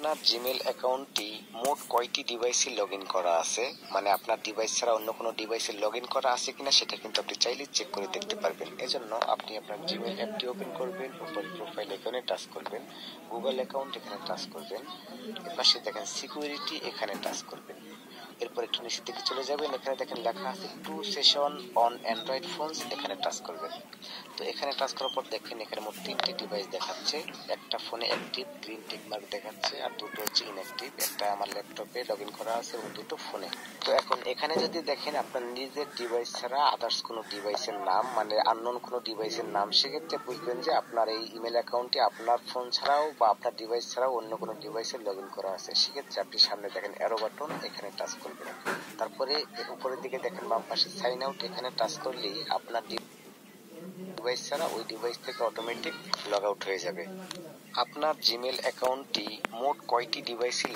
আপনার জিমেল অ্যাকাউন্টটি মোট কয়টি ডিভাইসে লগ ইন করা আছে, মানে আপনার ডিভাইস ছাড়া অন্য কোনো ডিভাইসে লগ ইন করা আছে কিনা সেটা কিন্তু আপনি চাইলে চেক করে দেখতে পারবেন। এজন্য আপনি আপনার জিমেল অ্যাপটি ওপেন করবেন, উপরে প্রোফাইল এখানে টাচ করবেন, গুগল অ্যাকাউন্ট এখানে টাচ করবেন, এপাশে দেখেন সিকিউরিটি এখানে টাচ করবেন। এরপর একটু নিচের দিকে চলে যাবেন, এখানে দেখেন লেখা আছে two session on Android phones, এখানে টাচ করবেন। তো এখানে টাচ করার পর দেখেন এখানে মোট 3টি ডিভাইস দেখাচ্ছে। একটা ফোনে অ্যাক্টিভ গ্রিন টিক মার্ক দেখাচ্ছে, আর দুটো হচ্ছে ইনঅ্যাক্টিভ। একটা আমার ল্যাপটপে লগ ইন করা আছে এবং দুটো ফোনে। তো এখন এখানে যদি দেখেন আপনার নিজের ডিভাইস ছাড়া আদার্স কোনো ডিভাইসের নাম, মানে আননোন কোনো ডিভাইসের নাম, সেক্ষেত্রে বুঝবেন যে আপনার এই ইমেল অ্যাকাউন্টে আপনার ফোন ছাড়াও বা আপনার ডিভাইস ছাড়াও অন্য কোনো ডিভাইসে লগ ইন করা আছে। সেক্ষেত্রে আপনি সামনে দেখেন অ্যারো বাটন, এখানে টাচ করবেন। তারপরে উপরের দিকে দেখেন বাম পাশে সাইন আউট, এখানে টাচ করলেই আপনার ডিভাইস ছাড়া ওই ডিভাইস থেকে অটোমেটিক লগ আউট হয়ে যাবে। আপনার জিমেল অ্যাকাউন্টটি মোট কয়টি ডিভাইসে